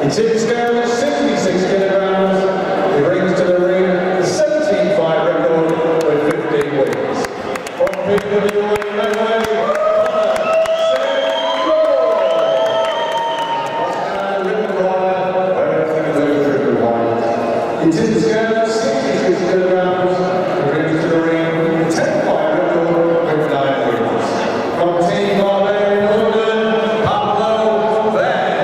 In tip scale, 66 kilograms, he brings to the ring the 17-fight record with 15 wins. From PWA Medway, in tip scale, 66 kilograms, he brings to the ring the 10-fight record with 9 wins. From Team Barbarian London, Pablo, Benn.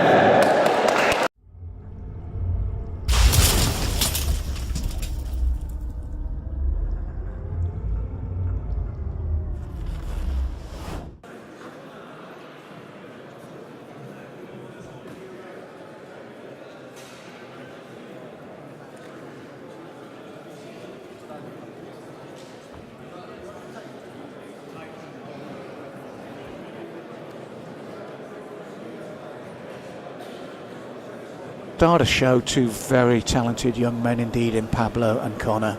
Start to show two very talented young men indeed in Pablo and Connor.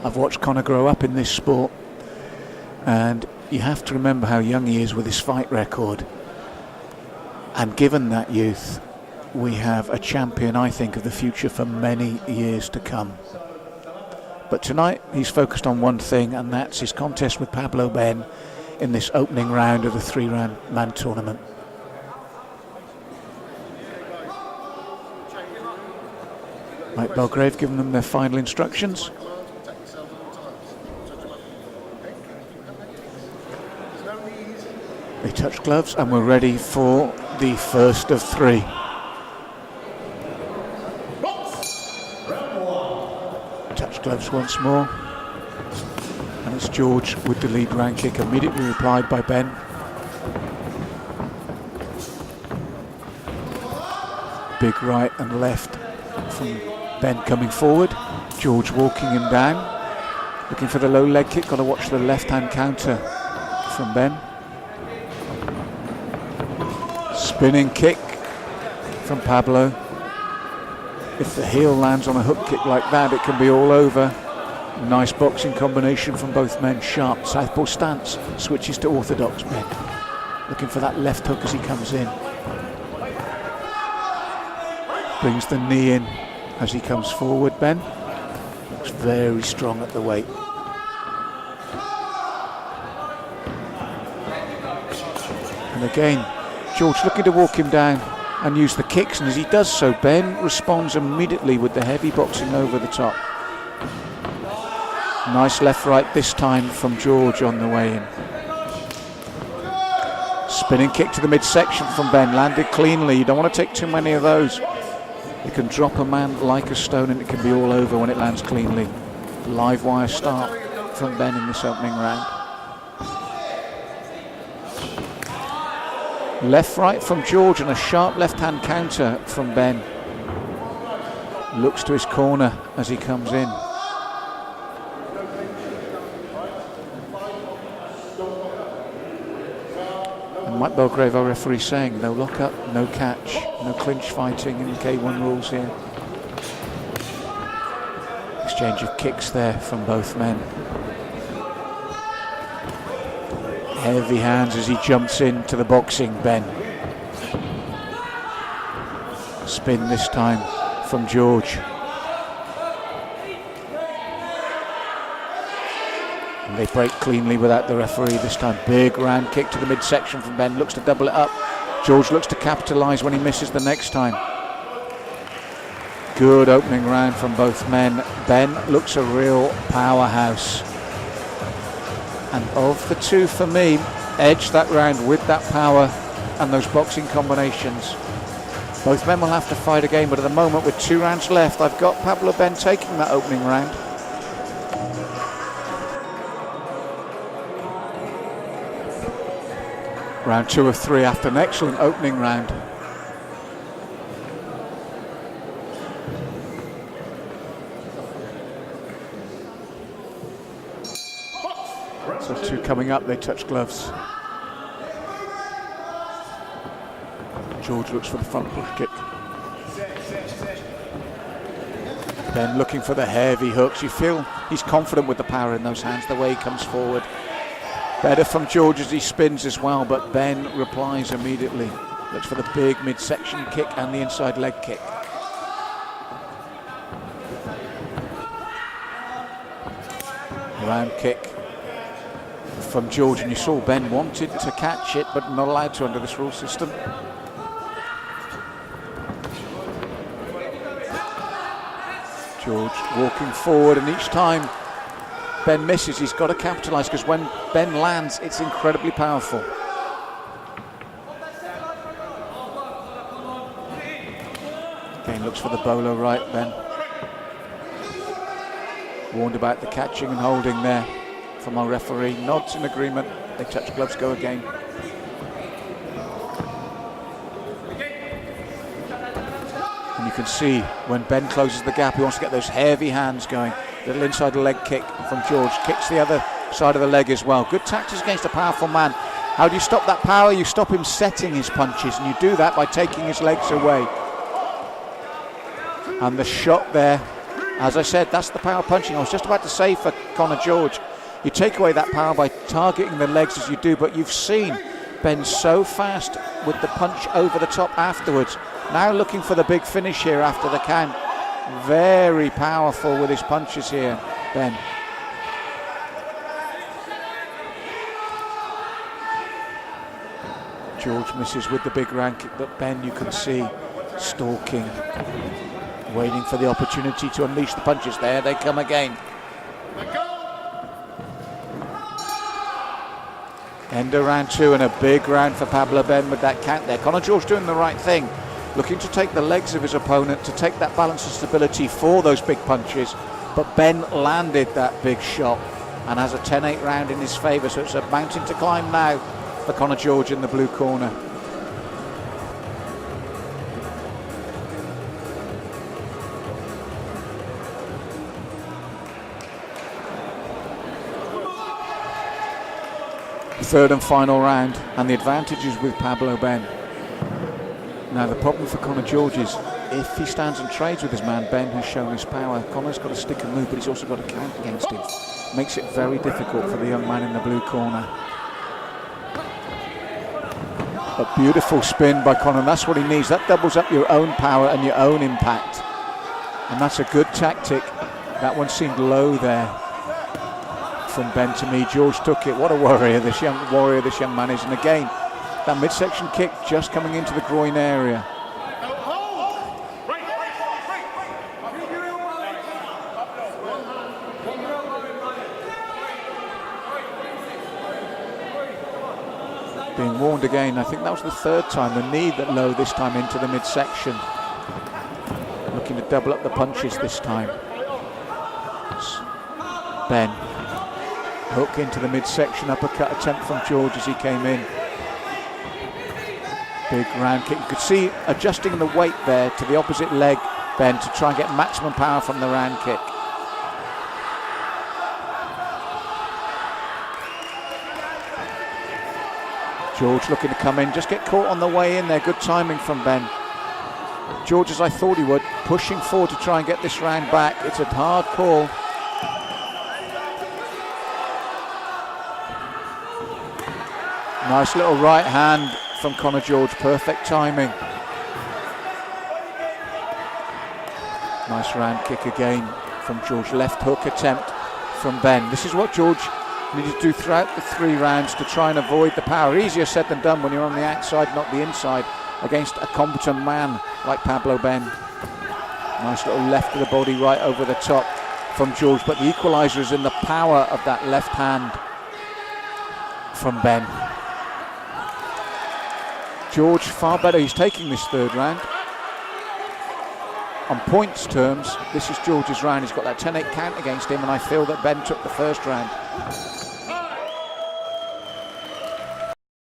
I've watched Connor grow up in this sport, and you have to remember how young he is with his fight record. And given that youth, we have a champion, I think, of the future for many years to come. But tonight he's focused on one thing, and that's his contest with Pablo Benn in this opening round of the 3-round man tournament. Mike Belgrave giving them their final instructions. They touch gloves and we're ready for the first of 3. Touch gloves once more. And it's George with the lead round kick, immediately replied by Benn. Big right and left from Benn coming forward. George walking him down. Looking for the low leg kick. Got to watch the left hand counter from Benn. Spinning kick from Pablo. If the heel lands on a hook kick like that, it can be all over. Nice boxing combination from both men. Sharp southpaw stance. Switches to orthodox Benn. Looking for that left hook as he comes in. Brings the knee in as he comes forward, Benn. Looks very strong at the weight. And again, George looking to walk him down and use the kicks, and as he does so, Benn responds immediately with the heavy boxing over the top. Nice left-right this time from George on the way in. Spinning kick to the midsection from Benn, landed cleanly. You don't want to take too many of those. It can drop a man like a stone and it can be all over when it lands cleanly. Live wire start from Benn in this opening round. Left right from George and a sharp left hand counter from Benn. Looks to his corner as he comes in. And Mike Belgrave, our referee, saying no lock up, no catch, no clinch fighting in the K1 rules here. Exchange of kicks there from both men. Heavy hands as he jumps into the boxing, Benn. Spin this time from George. And they break cleanly without the referee this time. Big round kick to the midsection from Benn. Looks to double it up. George looks to capitalise when he misses the next time. Good opening round from both men. Benn looks a real powerhouse. And of the two, for me, edge that round with that power and those boxing combinations. Both men will have to fight again, but at the moment, with 2 rounds left, I've got Pablo Benn taking that opening round. Round 2 of 3 after an excellent opening round. So 2 coming up, they touch gloves. George looks for the front push kick. Benn looking for the heavy hooks. You feel he's confident with the power in those hands, the way he comes forward. Better from George as he spins as well, but Benn replies immediately. Looks for the big midsection kick and the inside leg kick. Round kick from George, and you saw Benn wanted to catch it but not allowed to under this rule system. George walking forward, and each time Benn misses, he's got to capitalise, because when Benn lands, it's incredibly powerful. Again, looks for the bolo right, Benn. Warned about the catching and holding there from our referee. Nods in agreement. They touch gloves, go again. And you can see when Benn closes the gap, he wants to get those heavy hands going. Little inside leg kick from George. Kicks the other side of the leg as well. Good tactics against a powerful man. How do you stop that power? You stop him setting his punches, and you do that by taking his legs away. And the shot there, as I said, that's the power punching. I was just about to say for Conor George, you take away that power by targeting the legs as you do, but you've seen Benn so fast with the punch over the top afterwards. Now looking for the big finish here after the count. Very powerful with his punches here, Benn. George misses with the big round kick, but Benn, you can see, stalking, waiting for the opportunity to unleash the punches. There they come again. End of round two, and a big round for Pablo Benn with that count there. Conor George doing the right thing, looking to take the legs of his opponent, to take that balance and stability for those big punches, but Benn landed that big shot and has a 10-8 round in his favour, so it's a mountain to climb now for Conor George in the blue corner. Third and final round, and the advantage is with Pablo Benn. Now the problem for Conor George is, if he stands and trades with his man Benn, who's shown his power, Conor's got to stick and move, but he's also got to count against him. Makes it very difficult for the young man in the blue corner. A beautiful spin by Conor, that's what he needs. That doubles up your own power and your own impact. And that's a good tactic. That one seemed low there from Benn to me. George took it. What a warrior this young man is. And again, that midsection kick just coming into the groin area. Being warned again. I think that was the third time. The knee that low this time into the midsection. Looking to double up the punches this time. It's Benn. Hook into the midsection, uppercut attempt from George as he came in. Big round kick. You could see adjusting the weight there to the opposite leg, Benn, to try and get maximum power from the round kick. George looking to come in, just get caught on the way in there. Good timing from Benn. George, as I thought he would, pushing forward to try and get this round back. It's a hard call. Nice little right hand from Conor George, perfect timing. Nice round kick again from George, left hook attempt from Benn. This is what George needed to do throughout the 3 rounds to try and avoid the power. Easier said than done when you're on the outside, not the inside, against a competent man like Pablo Benn. Nice little left to the body, right over the top from George, but the equaliser is in the power of that left hand from Benn. George far better, he's taking this 3rd round. On points terms, this is George's round. He's got that 10-8 count against him, and I feel that Benn took the 1st round.